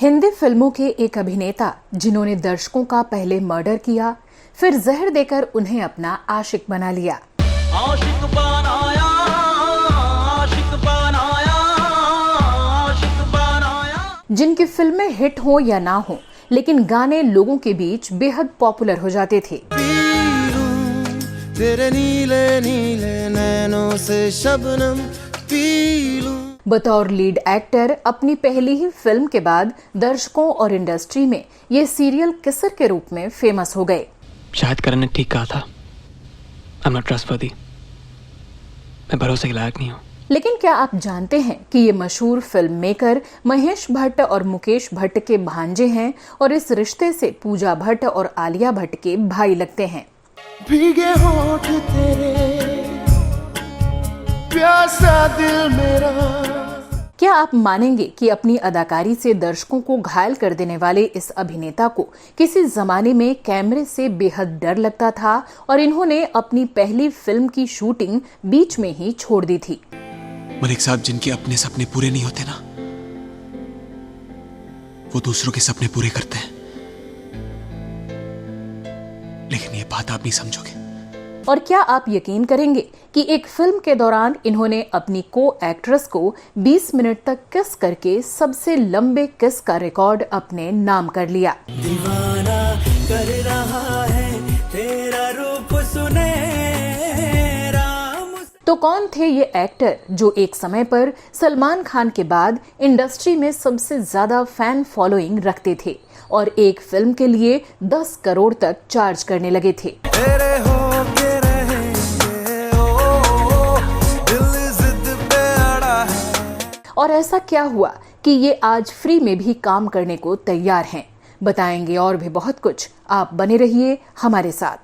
हिंदी फिल्मों के एक अभिनेता जिन्होंने दर्शकों का पहले मर्डर किया, फिर जहर देकर उन्हें अपना आशिक बना लिया। आशिक बनाया, आशिक बनाया, आशिक बनाया। जिनकी फिल्में हिट हो या ना हो, लेकिन गाने लोगों के बीच बेहद पॉपुलर हो जाते थे। तेरे नीले नीले नैनों से शबनम पी लूं। बतौर लीड एक्टर अपनी पहली ही फिल्म के बाद दर्शकों और इंडस्ट्री में ये सीरियल किसर के रूप में फेमस हो गए। शायद करण ने ठीक कहा था, I'm not trustworthy। मैं भरोसे के लायक नहीं हूँ। लेकिन क्या आप जानते हैं कि ये मशहूर फिल्म मेकर महेश भट्ट और मुकेश भट्ट के भांजे हैं और इस रिश्ते से पूजा भट्ट और आलिया भट्ट के भाई लगते हैं। भीगे होठ तेरे, प्यासा दिल मेरा। क्या आप मानेंगे कि अपनी अदाकारी से दर्शकों को घायल कर देने वाले इस अभिनेता को किसी जमाने में कैमरे से बेहद डर लगता था और इन्होंने अपनी पहली फिल्म की शूटिंग बीच में ही छोड़ दी थी। मलिक साहब, जिनके अपने सपने पूरे नहीं होते ना, वो दूसरों के सपने पूरे करते हैं। लेकिन ये बात आप नहीं समझोगे। और क्या आप यकीन करेंगे कि एक फिल्म के दौरान इन्होंने अपनी को एक्ट्रेस को 20 मिनट तक किस करके सबसे लंबे किस का रिकॉर्ड अपने नाम कर लिया। दीवाना कर रहा है तेरा रूप सुनहरा। तो कौन थे ये एक्टर जो एक समय पर सलमान खान के बाद इंडस्ट्री में सबसे ज्यादा फैन फॉलोइंग रखते थे और एक फिल्म के लिए 10 करोड़ तक चार्ज करने लगे थे। तेरे हो के रहेंगे, ओ, दिल जिद पे अड़ा है। और ऐसा क्या हुआ कि ये आज फ्री में भी काम करने को तैयार हैं? बताएंगे और भी बहुत कुछ। आप बने रहिए हमारे साथ।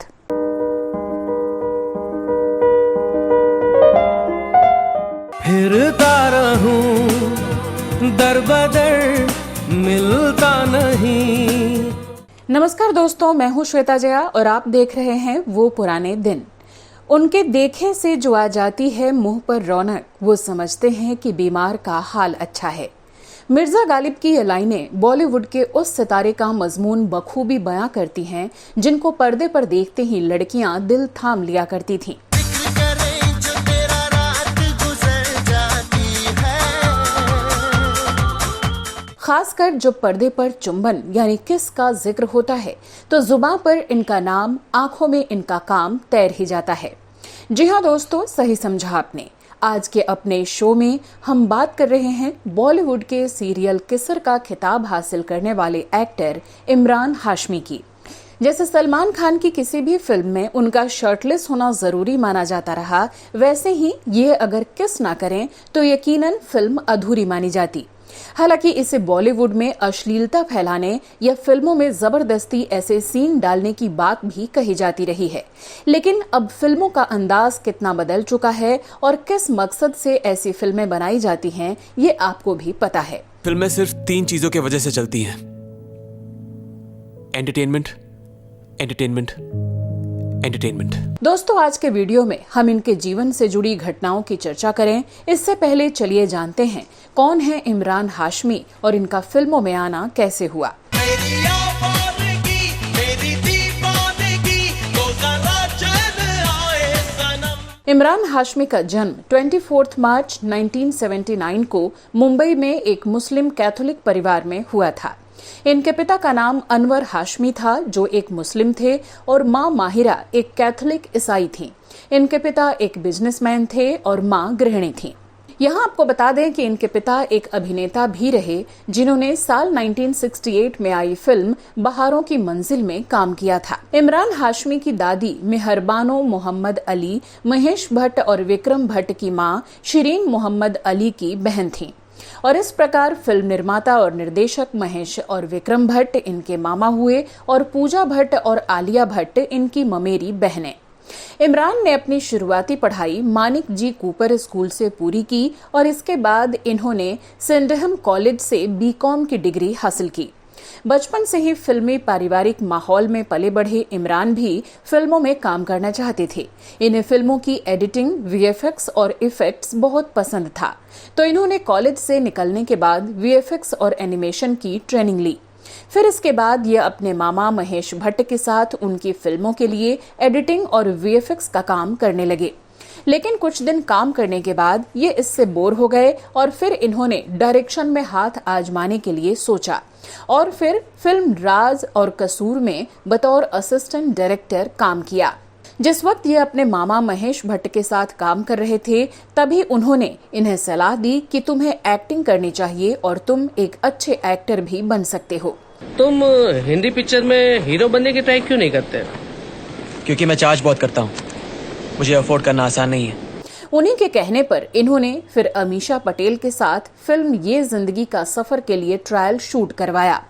फिरता रहूं दर बदर, मिलता नहीं। नमस्कार दोस्तों, मैं हूं श्वेता जया और आप देख रहे हैं वो पुराने दिन। उनके देखे से जो आ जाती है मुंह पर रौनक, वो समझते हैं कि बीमार का हाल अच्छा है। मिर्जा गालिब की ये लाइनें बॉलीवुड के उस सितारे का मजमून बखूबी बयां करती हैं जिनको पर्दे पर देखते ही लड़कियां दिल थाम लिया करती थीं। खासकर जब पर्दे पर चुंबन यानी किस का जिक्र होता है तो जुबान पर इनका नाम, आंखों में इनका काम तैर ही जाता है। जी हाँ दोस्तों, सही समझा आपने। आज के अपने शो में हम बात कर रहे हैं बॉलीवुड के सीरियल किसर का खिताब हासिल करने वाले एक्टर इमरान हाशमी की। जैसे सलमान खान की किसी भी फिल्म में उनका शर्टलेस होना जरूरी माना जाता रहा, वैसे ही ये अगर किस ना करें तो यकीनन फिल्म अधूरी मानी जाती। हालांकि इसे बॉलीवुड में अश्लीलता फैलाने या फिल्मों में जबरदस्ती ऐसे सीन डालने की बात भी कही जाती रही है, लेकिन अब फिल्मों का अंदाज कितना बदल चुका है और किस मकसद से ऐसी फिल्में बनाई जाती हैं, ये आपको भी पता है। फिल्में सिर्फ 3 चीजों की वजह से चलती हैं: एंटरटेनमेंट, एंटरटेनमेंट, एंटरटेनमेंट। दोस्तों, आज के वीडियो में हम इनके जीवन से जुड़ी घटनाओं की चर्चा करें। इससे पहले चलिए जानते हैं कौन है इमरान हाशमी और इनका फिल्मों में आना कैसे हुआ। इमरान हाशमी का जन्म 24 मार्च 1979 को मुंबई में एक मुस्लिम कैथोलिक परिवार में हुआ था। इनके पिता का नाम अनवर हाशमी था, जो एक मुस्लिम थे, और मां माहिरा एक कैथोलिक ईसाई थीं। इनके पिता एक बिजनेसमैन थे और मां गृहिणी थीं। यहाँ आपको बता दें कि इनके पिता एक अभिनेता भी रहे, जिन्होंने साल 1968 में आई फिल्म बहारों की मंजिल में काम किया था। इमरान हाशमी की दादी मेहरबानो मोहम्मद अली महेश भट्ट और विक्रम भट्ट की मां शिरीन मोहम्मद अली की बहन थी और इस प्रकार फिल्म निर्माता और निर्देशक महेश और विक्रम भट्ट इनके मामा हुए और पूजा भट्ट और आलिया भट्ट इनकी ममेरी बहनें। इमरान ने अपनी शुरुआती पढ़ाई मानिक जी कूपर स्कूल से पूरी की और इसके बाद इन्होंने सिंडहम कॉलेज से बीकॉम की डिग्री हासिल की। बचपन से ही फिल्मी पारिवारिक माहौल में पले बढ़े इमरान भी फिल्मों में काम करना चाहते थे। इन्हें फिल्मों की एडिटिंग, वीएफएक्स और इफेक्ट्स बहुत पसंद था, तो इन्होंने कॉलेज से निकलने के बाद वीएफएक्स और एनिमेशन की ट्रेनिंग ली। फिर इसके बाद ये अपने मामा महेश भट्ट के साथ उनकी फिल्मों के लिए एडिटिंग और वीएफएक्स का काम करने लगे। लेकिन कुछ दिन काम करने के बाद ये इससे बोर हो गए और फिर इन्होंने डायरेक्शन में हाथ आजमाने के लिए सोचा और फिर फिल्म राज और कसूर में बतौर असिस्टेंट डायरेक्टर काम किया। जिस वक्त ये अपने मामा महेश भट्ट के साथ काम कर रहे थे, तभी उन्होंने इन्हें सलाह दी कि तुम्हें एक्टिंग करनी चाहिए और तुम एक अच्छे एक्टर भी बन सकते हो। तुम हिंदी पिक्चर में हीरो बनने की ट्राई क्यों नहीं करते? क्योंकि मैं चार्ज बहुत करता हूँ, मुझे अफोर्ड करना आसान नहीं है। उन्हीं के कहने पर इन्होंने फिर अमीषा पटेल के साथ फिल्म ये जिंदगी का सफर के लिए ट्रायल शूट करवाया,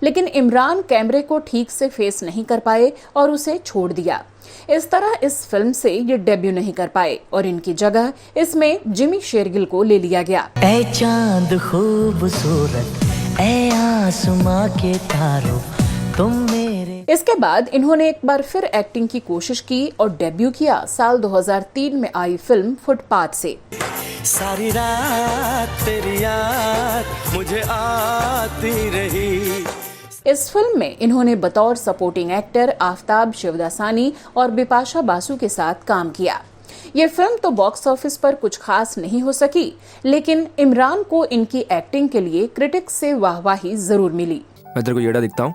लेकिन इमरान कैमरे को ठीक से फेस नहीं कर पाए और उसे छोड़ दिया। इस तरह इस फिल्म से ये डेब्यू नहीं कर पाए और इनकी जगह इसमें जिमी शेरगिल को ले लिया गया। ऐ चांद खूबसूरत, ऐ आसमां के तारों, तुम मेरे। इसके बाद इन्होंने एक बार फिर एक्टिंग की कोशिश की और डेब्यू किया साल 2003 में आई फिल्म फुटपाथ से। सारी रात तेरी याद मुझे आती रही। इस फिल्म में इन्होंने बतौर सपोर्टिंग एक्टर आफताब शिवदासानी और बिपाशा बासु के साथ काम किया। ये फिल्म तो बॉक्स ऑफिस पर कुछ खास नहीं हो सकी, लेकिन इमरान को इनकी एक्टिंग के लिए क्रिटिक्स से वाहवाही जरूर मिली। मैं तेरे को येड़ा दिखता हूँ,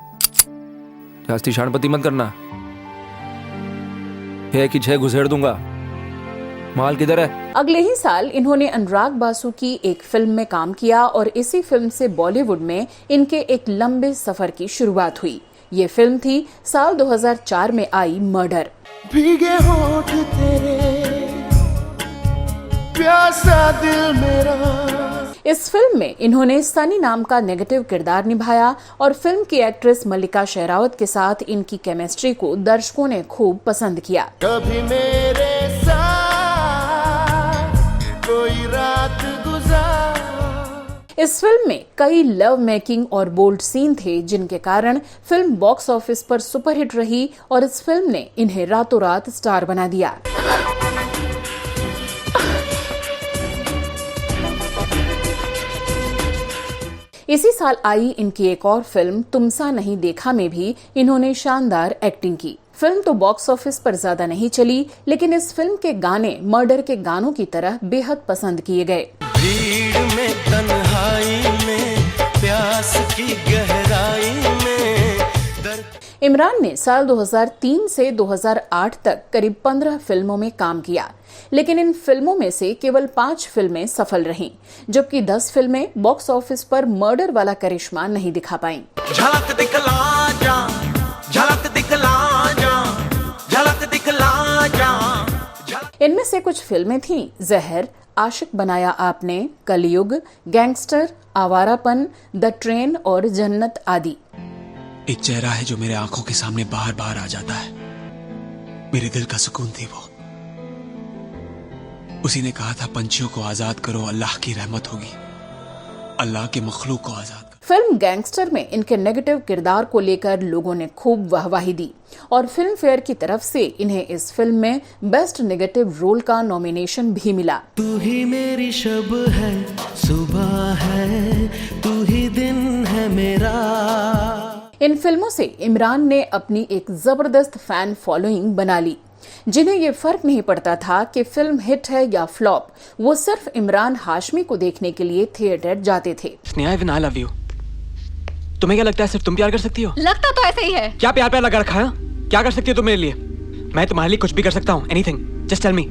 जास्ती शानपति मत करना, है कि 6 घुसेड़ दूंगा। माल किधर है? अगले ही साल इन्होंने अनुराग बासु की एक फिल्म में काम किया और इसी फिल्म से बॉलीवुड में इनके एक लंबे सफर की शुरुआत हुई। ये फिल्म थी साल 2004 में आई मर्डर। भीगे होठ तेरे, प्यासा दिल मेरा। इस फिल्म में इन्होंने सनी नाम का नेगेटिव किरदार निभाया और फिल्म की एक्ट्रेस मल्लिका शेरावत के साथ इनकी केमिस्ट्री को दर्शकों ने खूब पसंद किया। कभी मेरे साथ कोई रात गुजार। इस फिल्म में कई लव मेकिंग और बोल्ड सीन थे, जिनके कारण फिल्म बॉक्स ऑफिस पर सुपरहिट रही और इस फिल्म ने इन्हें रातों रात स्टार बना दिया। इसी साल आई इनकी एक और फिल्म तुमसा नहीं देखा में भी इन्होंने शानदार एक्टिंग की। फिल्म तो बॉक्स ऑफिस पर ज्यादा नहीं चली, लेकिन इस फिल्म के गाने मर्डर के गानों की तरह बेहद पसंद किए गए। भीड़ में, तन्हाई में, प्यास की गहराई में दर्द। इमरान ने साल 2003 से 2008 तक करीब 15 फिल्मों में काम किया, लेकिन इन फिल्मों में से केवल 5 फिल्में सफल रहीं, जबकि 10 फिल्में बॉक्स ऑफिस पर मर्डर वाला करिश्मा नहीं दिखा पाईं। झलक दिखला जा, झलक दिखला जा, झलक दिखला जा। इनमें से कुछ फिल्में थीं जहर, आशिक बनाया आपने, कलयुग, गैंगस्टर, आवारापन, द ट्रेन और जन्नत आदि। एक चेहरा है जो मेरे आंखों के सामने बार बार आ जाता है, मेरे दिल का सुकून थी वो। उसी ने कहा था पंछियों को आजाद करो, अल्लाह की रहमत होगी, अल्लाह के मखलूक को आजाद करो। फिल्म गैंगस्टर में इनके नेगेटिव किरदार को लेकर लोगों ने खूब वाहवाही दी और फिल्म फेयर की तरफ से इन्हें इस फिल्म में बेस्ट नेगेटिव रोल का नॉमिनेशन भी मिला। तू ही मेरी शब है, सुबह है, तू ही दिन है मेरा। इन फिल्मों से इमरान ने अपनी एक जबरदस्त फैन फॉलोइंग बना ली, जिन्हें ये फर्क नहीं पड़ता था कि फिल्म हिट है या फ्लॉप, वो सिर्फ इमरान हाशमी को देखने के लिए थिएटर जाते थे। Sneha, even I love you. तुम्हें क्या लगता है सिर्फ तुम प्यार कर सकती हो? लगता तो ऐसे ही है। क्या प्यार प्यार लगा रखा है? क्या कर सकती हो तुम मेरे लिए? मैं तुम्हारे लिए कुछ भी कर सकता हूँ, anything, just tell me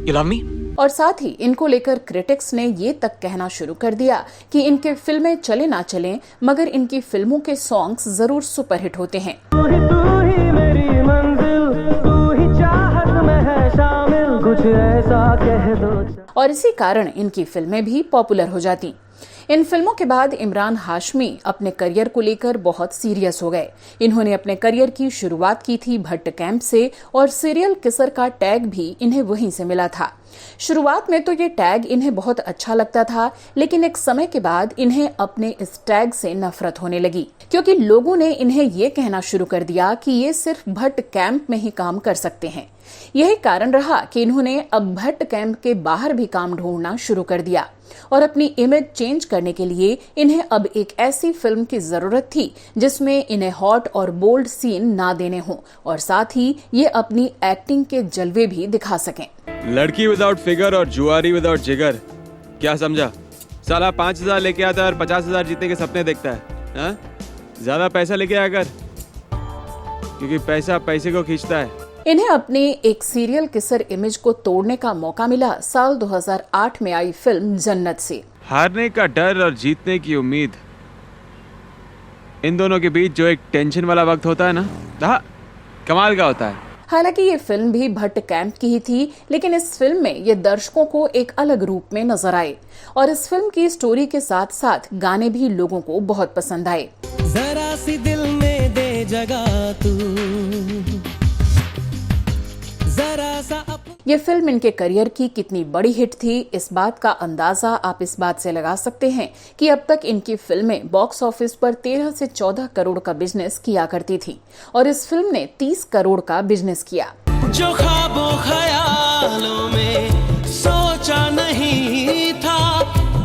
you love me. और साथ ही इनको लेकर क्रिटिक्स ने ये तक कहना शुरू कर दिया कि इनके फिल्में चले ना चलें, मगर इनकी फिल्मों के सॉन्ग्स जरूर सुपरहिट होते हैं। तू ही मेरी मंजिल, तू ही चाहत में है शामिल, कुछ ऐसा कह दो। और इसी कारण इनकी फिल्में भी पॉपुलर हो जाती। इन फिल्मों के बाद इमरान हाशमी अपने करियर को लेकर बहुत सीरियस हो गए। इन्होंने अपने करियर की शुरुआत की थी भट्ट कैंप से और सीरियल किसर का टैग भी इन्हें वहीं से मिला था। शुरुआत में तो ये टैग इन्हें बहुत अच्छा लगता था, लेकिन एक समय के बाद इन्हें अपने इस टैग से नफरत होने लगी, क्योंकि लोगों ने इन्हें ये कहना शुरू कर दिया कि ये सिर्फ भट्ट कैंप में ही काम कर सकते हैं। यही कारण रहा कि इन्होंने अब भट्ट कैंप के बाहर भी काम ढूंढना शुरू कर दिया और अपनी इमेज चेंज करने के लिए इन्हें अब एक ऐसी फिल्म की जरूरत थी जिसमें इन्हें हॉट और बोल्ड सीन ना देने हों और साथ ही ये अपनी एक्टिंग के जलवे भी दिखा सकें। लड़की विदाउट फिगर और जुआरी विदाउट जिगर, क्या समझा? साला 5,000 लेके आता है और 50,000 जीतने के सपने देखता है। हाँ? ज्यादा पैसा लेके आया कर, क्योंकि पैसा पैसे को खींचता है। इन्हें अपने एक सीरियल किसर इमेज को तोड़ने का मौका मिला साल 2008 में आई फिल्म जन्नत से। हारने का डर और जीतने की उम्मीद, इन दोनों के बीच जो एक टेंशन वाला वक्त होता है ना, हाँ, कमाल का होता है। हालांकि ये फिल्म भी भट्ट कैंप की ही थी, लेकिन इस फिल्म में ये दर्शकों को एक अलग रूप में नजर आए और इस फिल्म की स्टोरी के साथ साथ गाने भी लोगों को बहुत पसंद आए। जरा सी दिल में दे जगह तू, जरा सा ये फिल्म इनके करियर की कितनी बड़ी हिट थी, इस बात का अंदाजा आप इस बात से लगा सकते हैं कि अब तक इनकी फिल्में बॉक्स ऑफिस पर 13 से 14 करोड़ का बिजनेस किया करती थी और इस फिल्म ने 30 करोड़ का बिजनेस किया। जो ख्वाबों ख्यालों में सोचा नहीं था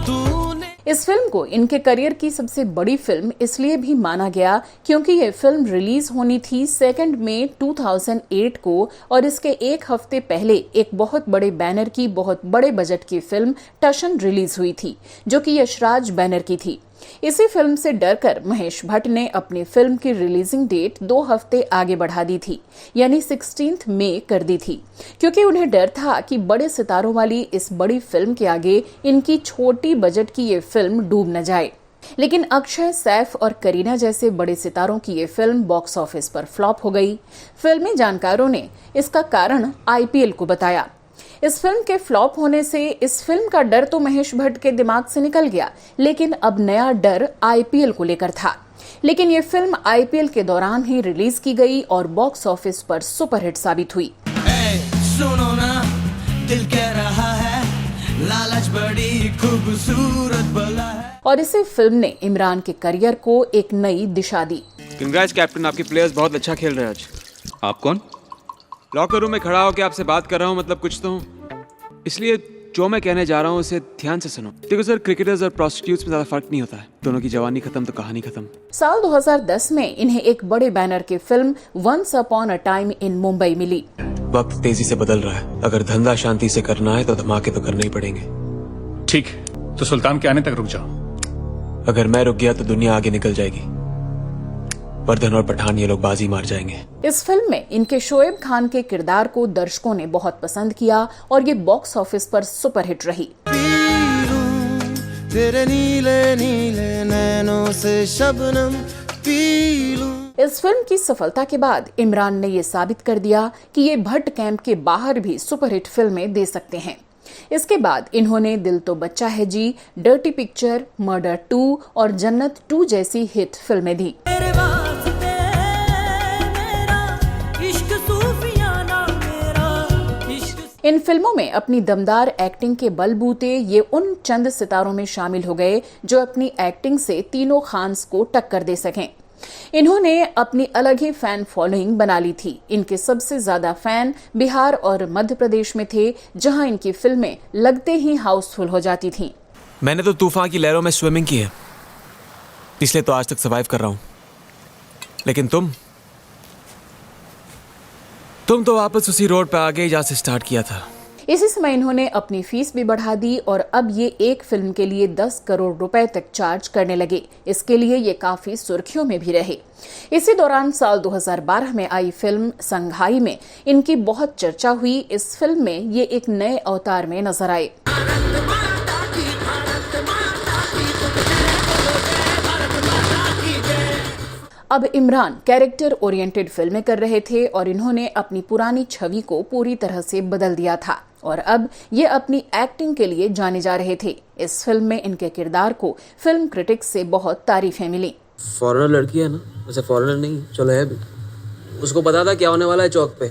तूने। इस फिल्म को इनके करियर की सबसे बड़ी फिल्म इसलिए भी माना गया क्योंकि ये फिल्म रिलीज होनी थी 2 मई 2008 को और इसके एक हफ्ते पहले एक बहुत बड़े बैनर की बहुत बड़े बजट की फिल्म टशन रिलीज हुई थी, जो कि यशराज बैनर की थी। इसी फिल्म से डरकर महेश भट्ट ने अपनी फिल्म की रिलीजिंग डेट 2 हफ्ते आगे बढ़ा दी थी, यानी 16 मई कर दी थी, क्योंकि उन्हें डर था कि बड़े सितारों वाली इस बड़ी फिल्म के आगे इनकी छोटी बजट की ये फिल्म डूब न जाए। लेकिन अक्षय, सैफ और करीना जैसे बड़े सितारों की ये फिल्म बॉक्स ऑफिस पर फ्लॉप हो गई। फिल्मी जानकारों ने इसका कारण IPL को बताया। इस फिल्म के फ्लॉप होने से इस फिल्म का डर तो महेश भट्ट के दिमाग से निकल गया, लेकिन अब नया डर IPL को लेकर था। लेकिन ये फिल्म IPL के दौरान ही रिलीज की गई और बॉक्स ऑफिस पर सुपरहिट साबित हुई। सुनो ना, दिल कह रहा है, लालच बड़ी खूबसूरत बला है। और इसी फिल्म ने इमरान के करियर को एक नई दिशा दी। कंग्रेट्स कैप्टन, आपके प्लेयर्स बहुत अच्छा खेल रहे हैं आज। आप कौन? लॉकर रूम में खड़ा होकर आपसे बात कर रहा हूँ, मतलब कुछ तो हूँ, इसलिए जो मैं कहने जा रहा हूँ उसे ध्यान से सुनो। देखो सर, क्रिकेटर्स और प्रोस्टिट्यूट्स में ज्यादा फर्क नहीं होता है, दोनों की जवानी खत्म तो कहानी खत्म। साल 2010 में इन्हें एक बड़े बैनर की film once upon a time in Mumbai मिली। वक्त तेजी से बदल रहा है, अगर धंधा शांति से करना है तो धमाके तो करने ही पड़ेंगे। ठीक, तो सुल्तान के आने तक रुक जाओ। अगर मैं रुक गया तो दुनिया आगे निकल जाएगी। वर्धन और पठान ये लोग बाजी मार जाएंगे। इस फिल्म में इनके शोएब खान के किरदार को दर्शकों ने बहुत पसंद किया और ये बॉक्स ऑफिस पर सुपरहिट रही। तेरे नीले नीले नैनों से शबनम पी लूं। इस फिल्म की सफलता के बाद इमरान ने ये साबित कर दिया कि ये भट्ट कैंप के बाहर भी सुपरहिट फिल्में दे सकते हैं। इसके बाद इन्होंने दिल तो बच्चा है जी, डर्टी पिक्चर, मर्डर 2 और जन्नत 2 जैसी हिट फिल्में दी। इन फिल्मों में अपनी दमदार एक्टिंग के बलबूते ये उन चंद सितारों में शामिल हो गए जो अपनी एक्टिंग से तीनों खान्स को टक्कर दे सकें। इन्होंने अपनी अलग ही फैन फॉलोइंग बना ली थी। इनके सबसे ज्यादा फैन बिहार और मध्य प्रदेश में थे, जहां इनकी फिल्में लगते ही हाउसफुल हो जाती थीं। मैंने तो तूफान की लहरों में स्विमिंग की है, इसलिए तो आज तक सर्वाइव कर रहा हूं। लेकिन तुम तो वापस उसी रोड पे आ गए जहां से स्टार्ट किया था। इसी समय इन्होंने अपनी फीस भी बढ़ा दी और अब ये एक फिल्म के लिए 10 करोड़ रुपए तक चार्ज करने लगे। इसके लिए ये काफी सुर्खियों में भी रहे। इसी दौरान साल 2012 में आई फिल्म संघाई में इनकी बहुत चर्चा हुई। इस फिल्म में ये एक नए अवतार में नजर आए। अब इमरान कैरेक्टर ओरिएंटेड फिल्में कर रहे थे और इन्होंने अपनी पुरानी छवि को पूरी तरह से बदल दिया था और अब ये अपनी एक्टिंग के लिए जाने जा रहे थे। इस फिल्म में इनके किरदार को फिल्म क्रिटिक्स से बहुत तारीफें मिली। फॉरेनर लड़की है ना, वैसे फॉरेनर नहीं, चलो है भी। उसको पता था क्या होने वाला है चौक पे,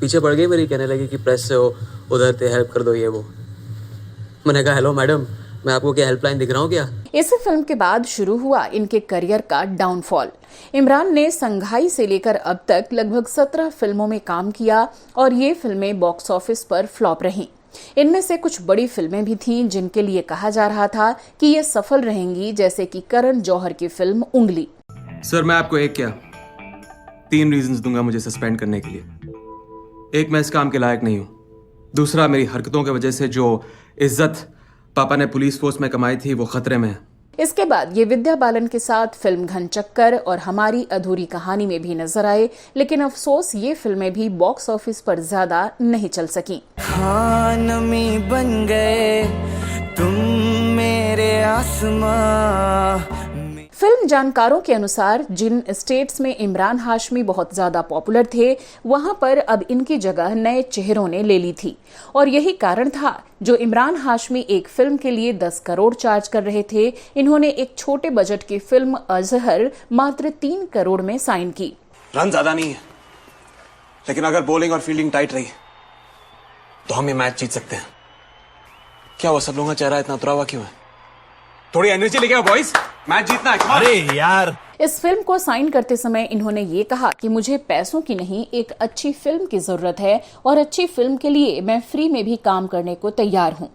पीछे पड़ गई मेरी, कहने लगी कि प्रेस से हो, उधर थे, हेल्प कर दो ये वो। मैंने कहा हेलो मैडम, मैं आपको क्या हेल्पलाइन दिख रहा हूँ क्या? इसी फिल्म के बाद शुरू हुआ इनके करियर का डाउनफॉल। इमरान ने संघाई से लेकर अब तक लगभग 17 फिल्मों में काम किया और ये फिल्में बॉक्स ऑफिस पर फ्लॉप रहीं। इनमें से कुछ बड़ी फिल्में भी थीं जिनके लिए कहा जा रहा था कि ये सफल रहेंगी, जैसे कि करण जौहर की फिल्म उंगली। सर मैं आपको एक क्या 3 रीजंस दूंगा मुझे सस्पेंड करने के लिए। एक, मैं इस काम के लायक नहीं हूं। दूसरा, मेरी हरकतों की वजह से जो इज्जत पापा ने पुलिस फोर्स में कमाई थी वो खतरे में है। इसके बाद ये विद्या बालन के साथ फिल्म घनचक्कर और हमारी अधूरी कहानी में भी नजर आए, लेकिन अफसोस ये फिल्में भी बॉक्स ऑफिस पर ज्यादा नहीं चल सकी। हाँ नमी बन गए तुम मेरे आसमां। फिल्म जानकारों के अनुसार जिन स्टेट्स में इमरान हाशमी बहुत ज्यादा पॉपुलर थे, वहां पर अब इनकी जगह नए चेहरों ने ले ली थी और यही कारण था जो इमरान हाशमी एक फिल्म के लिए 10 करोड़ चार्ज कर रहे थे, इन्होंने एक छोटे बजट की फिल्म अजहर मात्र 3 करोड़ में साइन की। रन ज्यादा नहीं है, लेकिन अगर बॉलिंग और फील्डिंग टाइट रही तो हम ये मैच जीत सकते हैं। क्या वो सब लोगों का चेहरा इतना उतरा हुआ क्यों है? थोड़ी एनर्जी लेके आओ बॉयज, मैच जीतना है। अरे यार, इस फिल्म को साइन करते समय इन्होंने ये कहा कि मुझे पैसों की नहीं, एक अच्छी फिल्म की जरूरत है और अच्छी फिल्म के लिए मैं फ्री में भी काम करने को तैयार हूं।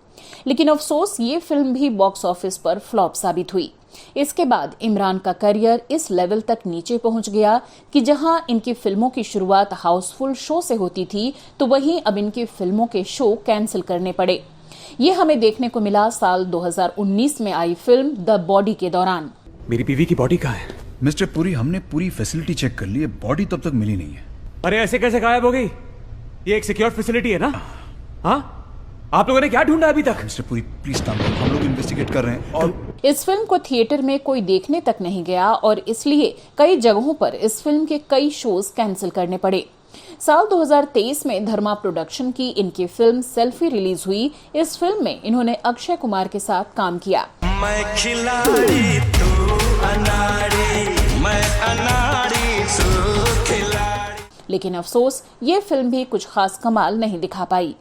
लेकिन अफसोस ये फिल्म भी बॉक्स ऑफिस पर फ्लॉप साबित हुई। इसके बाद इमरान का करियर इस लेवल तक नीचे पहुंच गया कि जहां इनकी फिल्मों की शुरुआत हाउसफुल शो से होती थी, तो वहीं अब इनकी फिल्मों के शो कैंसिल करने पड़े। ये हमें देखने को मिला साल 2019 में आई फिल्म द बॉडी के दौरान। मेरी बीवी की बॉडी कहाँ है? मिस्टर पुरी, हमने पूरी फैसिलिटी चेक कर ली है, बॉडी तब तक मिली नहीं है। अरे ऐसे कैसे गायब हो गई? ये एक सिक्योर फैसिलिटी है ना? हाँ, आप लोगों ने क्या ढूंढा अभी तक? मिस्टर पुरी प्लीज काम करो, हम लोग इन्वेस्टिगेट कर रहे हैं। और इस फिल्म को थिएटर में कोई देखने तक नहीं गया और इसलिए कई जगहों पर इस फिल्म के कई शोज कैंसिल करने पड़े। साल 2023 में धर्मा प्रोडक्शन की इनकी फिल्म सेल्फी रिलीज हुई। इस फिल्म में इन्होंने अक्षय कुमार के साथ काम किया। मैं खिलाड़ी तू अनाड़ी, मैं अनाड़ी तू खिलाड़ी। लेकिन अफसोस ये फिल्म भी कुछ खास कमाल नहीं दिखा पाई।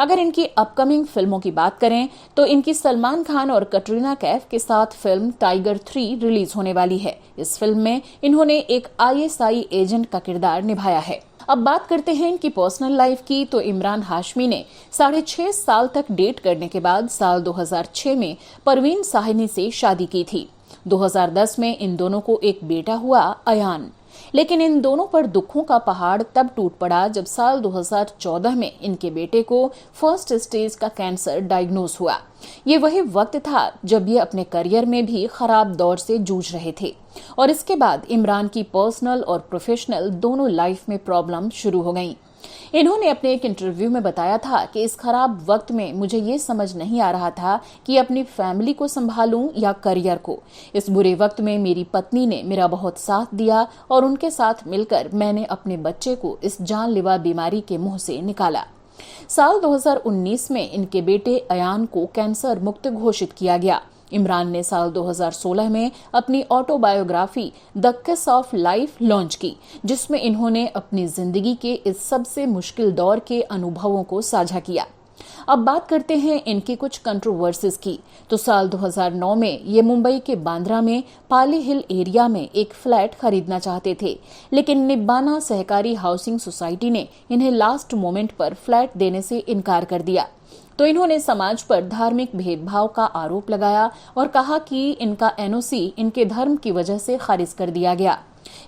अगर इनकी अपकमिंग फिल्मों की बात करें तो इनकी सलमान खान और कटरीना कैफ के साथ फिल्म टाइगर 3 रिलीज होने वाली है। इस फिल्म में इन्होंने एक ISI एजेंट का किरदार निभाया है। अब बात करते हैं इनकी पर्सनल लाइफ की, तो इमरान हाशमी ने 6.5 साल तक डेट करने के बाद साल 2006 में परवीन साहनी से शादी की थी। 2010 में इन दोनों को एक बेटा हुआ, अयान। लेकिन इन दोनों पर दुखों का पहाड़ तब टूट पड़ा जब साल 2014 में इनके बेटे को फर्स्ट स्टेज का कैंसर डायग्नोज हुआ। ये वही वक्त था जब ये अपने करियर में भी खराब दौर से जूझ रहे थे और इसके बाद इमरान की पर्सनल और प्रोफेशनल दोनों लाइफ में प्रॉब्लम शुरू हो गईं। इन्होंने अपने एक इंटरव्यू में बताया था कि इस खराब वक्त में मुझे ये समझ नहीं आ रहा था कि अपनी फैमिली को संभालूं या करियर को। इस बुरे वक्त में मेरी पत्नी ने मेरा बहुत साथ दिया और उनके साथ मिलकर मैंने अपने बच्चे को इस जानलेवा बीमारी के मुंह से निकाला। साल 2019 में इनके बेटे अयान को कैंसर मुक्त घोषित किया गया। इमरान ने साल 2016 में अपनी ऑटोबायोग्राफी द किस ऑफ लाइफ लॉन्च की, जिसमें इन्होंने अपनी जिंदगी के इस सबसे मुश्किल दौर के अनुभवों को साझा किया। अब बात करते हैं इनकी कुछ कंट्रोवर्सीज की। तो साल 2009 में ये मुंबई के बांद्रा में पाली हिल एरिया में एक फ्लैट खरीदना चाहते थे, लेकिन निब्बाना सहकारी हाउसिंग सोसाइटी ने इन्हें लास्ट मोमेंट पर फ्लैट देने से इनकार कर दिया। तो इन्होंने समाज पर धार्मिक भेदभाव का आरोप लगाया और कहा कि इनका NOC इनके धर्म की वजह से खारिज कर दिया गया।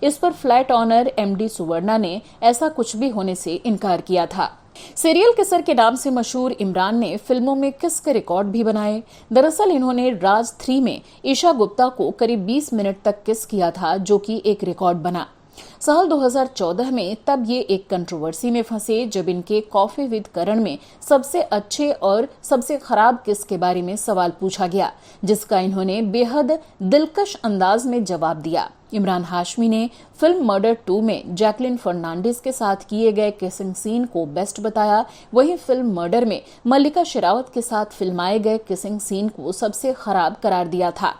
इस पर फ्लैट ऑनर MD सुवर्णा ने ऐसा कुछ भी होने से इनकार किया था। सीरियल किसर के नाम से मशहूर इमरान ने फिल्मों में किस के रिकॉर्ड भी बनाए। दरअसल इन्होंने राज 3 में ईशा गुप्ता को करीब 20 मिनट तक किस किया था, जो कि एक रिकॉर्ड बना। साल 2014 में तब ये एक कंट्रोवर्सी में फंसे जब इनके कॉफी विद करण में सबसे अच्छे और सबसे खराब किस के बारे में सवाल पूछा गया, जिसका इन्होंने बेहद दिलकश अंदाज में जवाब दिया। इमरान हाशमी ने फिल्म मर्डर 2 में जैकलिन फर्नांडिस के साथ किए गए किसिंग सीन को बेस्ट बताया, वहीं फिल्म मर्डर में मल्लिका शेरावत के साथ फिल्माए गए किसिंग सीन को सबसे खराब करार दिया था।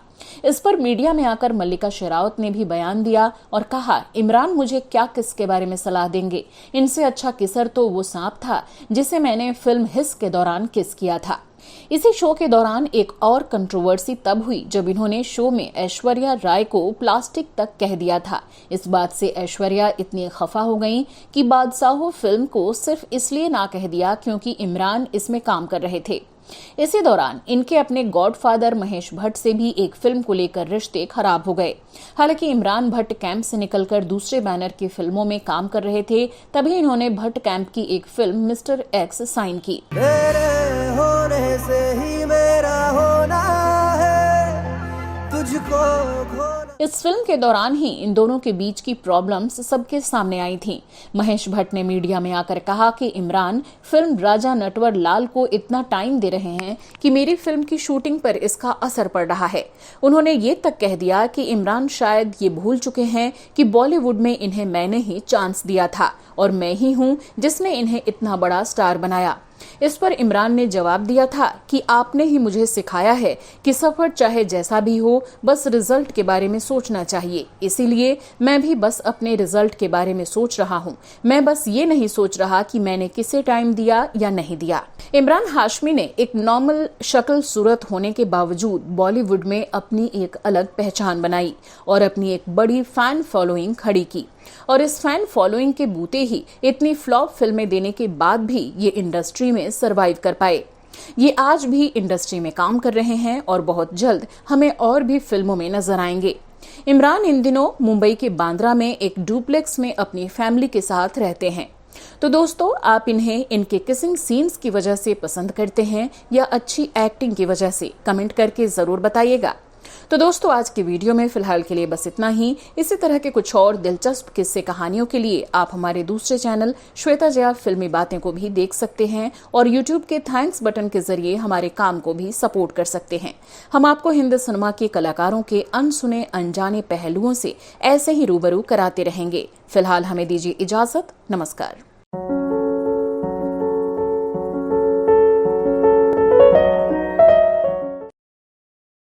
इस पर मीडिया में आकर मल्लिका शेरावत ने भी बयान दिया और कहा, इमरान मुझे क्या किस के बारे में सलाह देंगे, इनसे अच्छा किसर तो वो सांप था जिसे मैंने फिल्म हिस के दौरान किस किया था। इसी शो के दौरान एक और कंट्रोवर्सी तब हुई जब इन्होंने शो में ऐश्वर्या राय को प्लास्टिक तक कह दिया था। इस बात से ऐश्वर्या इतनी खफा हो गईं कि बादशाहो फिल्म को सिर्फ इसलिए ना कह दिया क्योंकि इमरान इसमें काम कर रहे थे। इसी दौरान इनके अपने गॉडफादर महेश भट्ट से भी एक फिल्म को लेकर रिश्ते खराब हो गए। हालांकि इमरान भट्ट कैंप से निकलकर दूसरे बैनर की फिल्मों में काम कर रहे थे, तभी इन्होंने भट्ट कैंप की एक फिल्म मिस्टर एक्स साइन की। तेरे होने से ही मेरा होना है, तुझको खोना। इस फिल्म के दौरान ही इन दोनों के बीच की प्रॉब्लम्स सबके सामने आई थीं। महेश भट्ट ने मीडिया में आकर कहा कि इमरान फिल्म राजा नटवर लाल को इतना टाइम दे रहे हैं कि मेरी फिल्म की शूटिंग पर इसका असर पड़ रहा है। उन्होंने ये तक कह दिया कि इमरान शायद ये भूल चुके हैं कि बॉलीवुड में इन्हें मैंने ही चांस दिया था और मैं ही हूं जिसने इन्हें इतना बड़ा स्टार बनाया। इस पर इमरान ने जवाब दिया था कि आपने ही मुझे सिखाया है कि सफर चाहे जैसा भी हो, बस रिजल्ट के बारे में सोचना चाहिए, इसीलिए मैं भी बस अपने रिजल्ट के बारे में सोच रहा हूं। मैं बस ये नहीं सोच रहा कि मैंने किसे टाइम दिया या नहीं दिया। इमरान हाशमी ने एक नॉर्मल शक्ल सूरत होने के बावजूद बॉलीवुड में अपनी एक अलग पहचान बनाई और अपनी एक बड़ी फैन फॉलोइंग खड़ी की, और इस फैन फॉलोइंग के बूते ही इतनी फ्लॉप फिल्में देने के बाद भी ये इंडस्ट्री में सरवाइव कर पाए। ये आज भी इंडस्ट्री में काम कर रहे हैं और बहुत जल्द हमें और भी फिल्मों में नजर आएंगे। इमरान इन दिनों मुंबई के बांद्रा में एक डुप्लेक्स में अपनी फैमिली के साथ रहते हैं। तो दोस्तों, आप इन्हें इनके किसिंग सीन्स की वजह से पसंद करते हैं या अच्छी एक्टिंग की वजह से? कमेंट करके जरूर बताइएगा। तो दोस्तों, आज की वीडियो में फिलहाल के लिए बस इतना ही। इसी तरह के कुछ और दिलचस्प किस्से कहानियों के लिए आप हमारे दूसरे चैनल श्वेता जया फिल्मी बातें को भी देख सकते हैं और YouTube के थैंक्स बटन के जरिए हमारे काम को भी सपोर्ट कर सकते हैं। हम आपको हिंदी सिनेमा के कलाकारों के अनसुने अनजाने पहलुओं से ऐसे ही रूबरू कराते रहेंगे। फिलहाल हमें दीजिए इजाजत। नमस्कार।